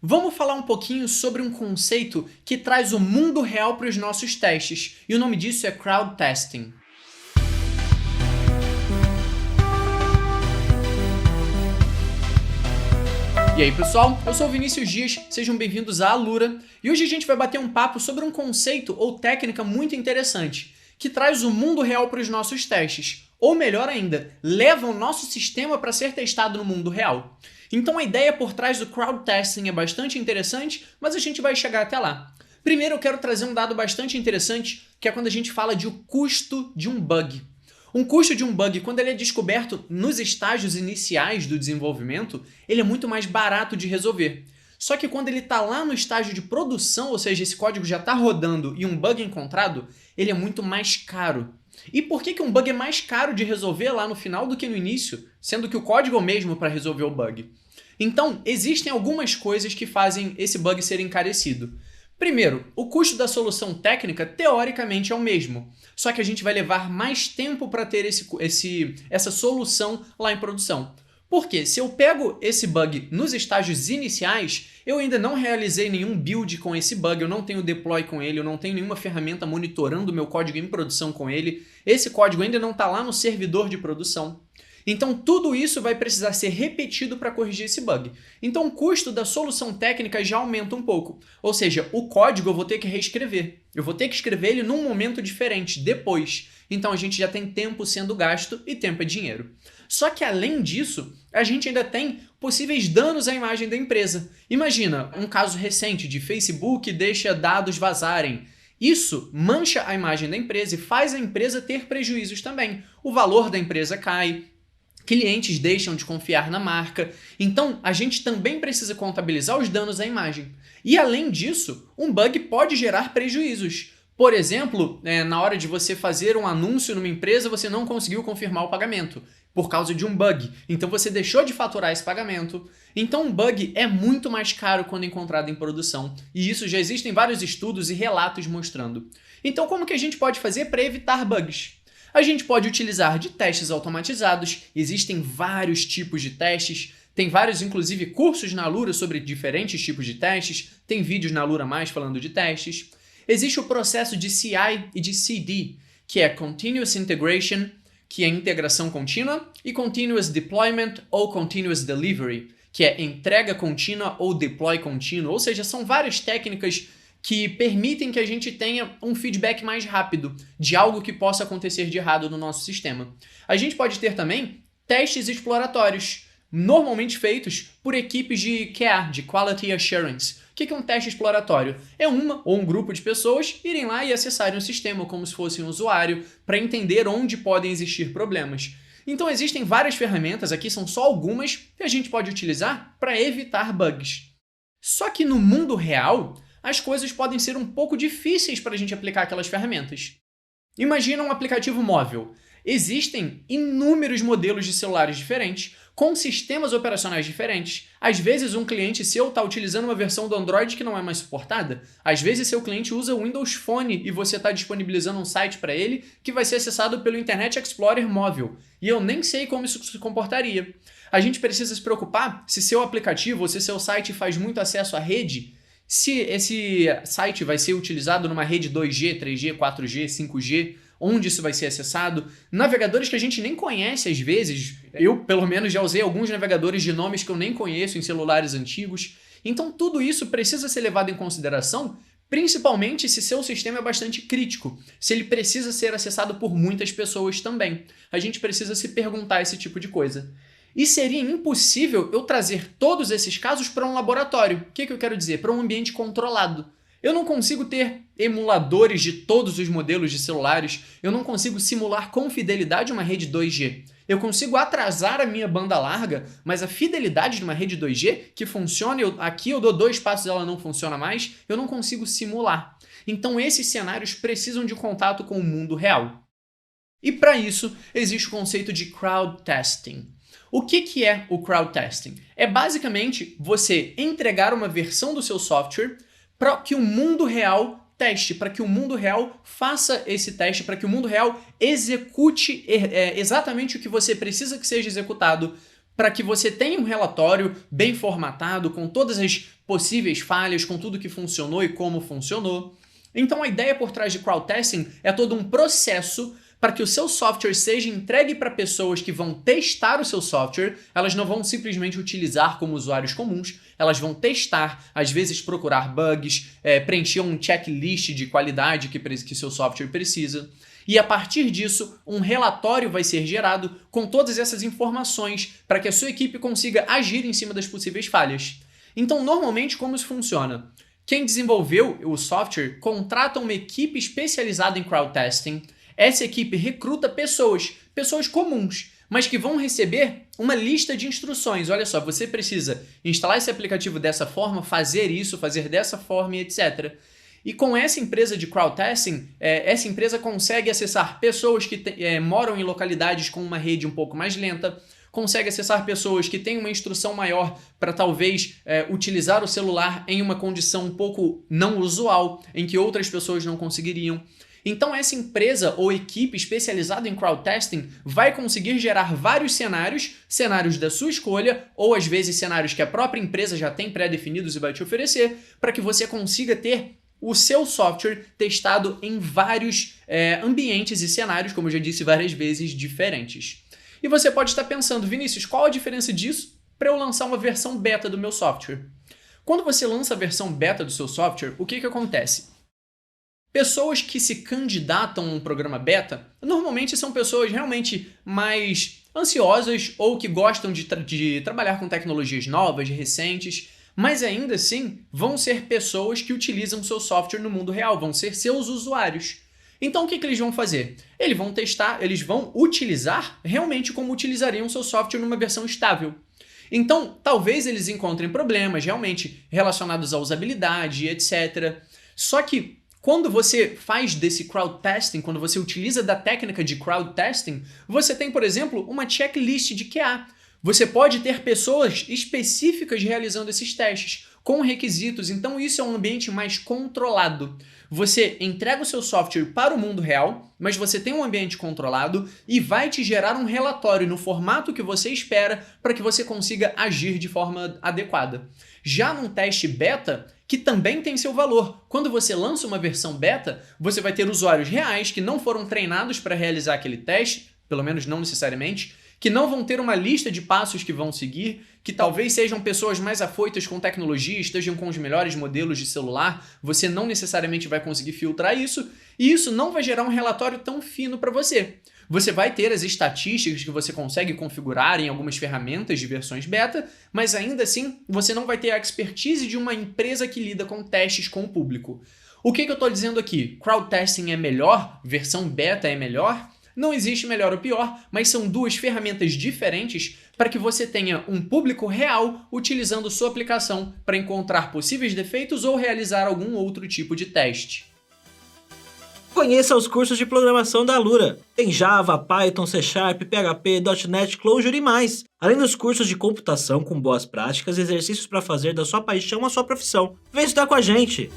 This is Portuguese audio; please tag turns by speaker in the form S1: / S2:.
S1: Vamos falar um pouquinho sobre um conceito que traz o mundo real para os nossos testes, e o nome disso é crowd testing. E aí pessoal, eu sou o Vinícius Dias, sejam bem-vindos à Alura, e hoje a gente vai bater um papo sobre um conceito ou técnica muito interessante, que traz o mundo real para os nossos testes, ou melhor ainda, leva o nosso sistema para ser testado no mundo real. Então a ideia por trás do crowd testing é bastante interessante, mas a gente vai chegar até lá. Primeiro eu quero trazer um dado bastante interessante, que é quando a gente fala de o custo de um bug. Um custo de um bug, quando ele é descoberto nos estágios iniciais do desenvolvimento, ele é muito mais barato de resolver. Só que quando ele está lá no estágio de produção, ou seja, esse código já está rodando e um bug encontrado, ele é muito mais caro. E por que um bug é mais caro de resolver lá no final do que no início, sendo que o código é o mesmo para resolver o bug? Então, existem algumas coisas que fazem esse bug ser encarecido. Primeiro, o custo da solução técnica teoricamente é o mesmo, só que a gente vai levar mais tempo para ter essa solução lá em produção. Porque se eu pego esse bug nos estágios iniciais, eu ainda não realizei nenhum build com esse bug, eu não tenho deploy com ele, eu não tenho nenhuma ferramenta monitorando o meu código em produção com ele, esse código ainda não está lá no servidor de produção. Então tudo isso vai precisar ser repetido para corrigir esse bug. Então o custo da solução técnica já aumenta um pouco. Ou seja, o código eu vou ter que reescrever. Eu vou ter que escrever ele num momento diferente, depois. Então a gente já tem tempo sendo gasto e tempo é dinheiro. Só que além disso, a gente ainda tem possíveis danos à imagem da empresa. Imagina, um caso recente de Facebook deixa dados vazarem. Isso mancha a imagem da empresa e faz a empresa ter prejuízos também. O valor da empresa cai, clientes deixam de confiar na marca, então a gente também precisa contabilizar os danos à imagem. E além disso, um bug pode gerar prejuízos. Por exemplo, na hora de você fazer um anúncio numa empresa, você não conseguiu confirmar o pagamento por causa de um bug. Então você deixou de faturar esse pagamento. Então um bug é muito mais caro quando encontrado em produção. E isso já existem vários estudos e relatos mostrando. Então como que a gente pode fazer para evitar bugs? A gente pode utilizar de testes automatizados, existem vários tipos de testes, tem vários, inclusive, cursos na Alura sobre diferentes tipos de testes, tem vídeos na Alura Mais falando de testes. Existe o processo de CI e de CD, que é Continuous Integration, que é integração contínua, e Continuous Deployment ou Continuous Delivery, que é entrega contínua ou deploy contínuo, ou seja, são várias técnicas que permitem que a gente tenha um feedback mais rápido de algo que possa acontecer de errado no nosso sistema. A gente pode ter também testes exploratórios, normalmente feitos por equipes de QA, de Quality Assurance. O que é um teste exploratório? É uma ou um grupo de pessoas irem lá e acessarem o sistema como se fosse um usuário para entender onde podem existir problemas. Então existem várias ferramentas, aqui são só algumas, que a gente pode utilizar para evitar bugs. Só que no mundo real, as coisas podem ser um pouco difíceis para a gente aplicar aquelas ferramentas. Imagina um aplicativo móvel. Existem inúmeros modelos de celulares diferentes, com sistemas operacionais diferentes. Às vezes um cliente seu está utilizando uma versão do Android que não é mais suportada. Às vezes seu cliente usa o Windows Phone e você está disponibilizando um site para ele que vai ser acessado pelo Internet Explorer móvel. E eu nem sei como isso se comportaria. A gente precisa se preocupar se seu aplicativo ou se seu site faz muito acesso à rede, se esse site vai ser utilizado numa rede 2G, 3G, 4G, 5G, onde isso vai ser acessado, navegadores que a gente nem conhece às vezes, eu pelo menos já usei alguns navegadores de nomes que eu nem conheço em celulares antigos, então tudo isso precisa ser levado em consideração, principalmente se seu sistema é bastante crítico, se ele precisa ser acessado por muitas pessoas também. A gente precisa se perguntar esse tipo de coisa. E seria impossível eu trazer todos esses casos para um laboratório. O que eu quero dizer? Para um ambiente controlado. Eu não consigo ter emuladores de todos os modelos de celulares, eu não consigo simular com fidelidade uma rede 2G. Eu consigo atrasar a minha banda larga, mas a fidelidade de uma rede 2G que funciona, aqui eu dou 2 passos e ela não funciona mais, eu não consigo simular. Então esses cenários precisam de contato com o mundo real. E para isso existe o conceito de crowd testing. O que é o crowd testing? É basicamente você entregar uma versão do seu software para que o mundo real teste, para que o mundo real faça esse teste, para que o mundo real execute exatamente o que você precisa que seja executado para que você tenha um relatório bem formatado, com todas as possíveis falhas, com tudo que funcionou e como funcionou. Então a ideia por trás de crowd testing é todo um processo para que o seu software seja entregue para pessoas que vão testar o seu software. Elas não vão simplesmente utilizar como usuários comuns, elas vão testar, às vezes procurar bugs, preencher um checklist de qualidade que seu software precisa. E a partir disso, um relatório vai ser gerado com todas essas informações para que a sua equipe consiga agir em cima das possíveis falhas. Então, normalmente, como isso funciona? Quem desenvolveu o software contrata uma equipe especializada em crowd testing. Essa equipe recruta pessoas comuns, mas que vão receber uma lista de instruções. Olha só, você precisa instalar esse aplicativo dessa forma, fazer isso, fazer dessa forma e etc. E com essa empresa de crowd testing, essa empresa consegue acessar pessoas que moram em localidades com uma rede um pouco mais lenta, consegue acessar pessoas que têm uma instrução maior para talvez utilizar o celular em uma condição um pouco não usual, em que outras pessoas não conseguiriam. Então essa empresa ou equipe especializada em crowd testing vai conseguir gerar vários cenários da sua escolha, ou às vezes cenários que a própria empresa já tem pré-definidos e vai te oferecer, para que você consiga ter o seu software testado em vários ambientes e cenários, como eu já disse várias vezes, diferentes. E você pode estar pensando, Vinícius, qual a diferença disso para eu lançar uma versão beta do meu software? Quando você lança a versão beta do seu software, o que acontece? Pessoas que se candidatam a um programa beta, normalmente são pessoas realmente mais ansiosas ou que gostam de trabalhar com tecnologias novas, recentes, mas ainda assim vão ser pessoas que utilizam seu software no mundo real, vão ser seus usuários. Então o que eles vão fazer? Eles vão testar, eles vão utilizar realmente como utilizariam seu software numa versão estável. Então talvez eles encontrem problemas realmente relacionados à usabilidade, etc. Só que quando você faz desse crowd testing, quando você utiliza da técnica de crowd testing, você tem, por exemplo, uma checklist de QA. Você pode ter pessoas específicas realizando esses testes, com requisitos, então isso é um ambiente mais controlado. Você entrega o seu software para o mundo real, mas você tem um ambiente controlado e vai te gerar um relatório no formato que você espera para que você consiga agir de forma adequada. Já num teste beta, que também tem seu valor. Quando você lança uma versão beta, você vai ter usuários reais que não foram treinados para realizar aquele teste, pelo menos não necessariamente, que não vão ter uma lista de passos que vão seguir, que talvez sejam pessoas mais afoitas com tecnologia, estejam com os melhores modelos de celular, você não necessariamente vai conseguir filtrar isso, e isso não vai gerar um relatório tão fino para você. Você vai ter as estatísticas que você consegue configurar em algumas ferramentas de versões beta, mas ainda assim você não vai ter a expertise de uma empresa que lida com testes com o público. O que eu estou dizendo aqui? Crowd testing é melhor? Versão beta é melhor? Não existe melhor ou pior, mas são duas ferramentas diferentes para que você tenha um público real utilizando sua aplicação para encontrar possíveis defeitos ou realizar algum outro tipo de teste.
S2: Conheça os cursos de programação da Alura. Tem Java, Python, C#, PHP, .NET, Clojure e mais. Além dos cursos de computação com boas práticas e exercícios para fazer da sua paixão a sua profissão. Vem estudar com a gente!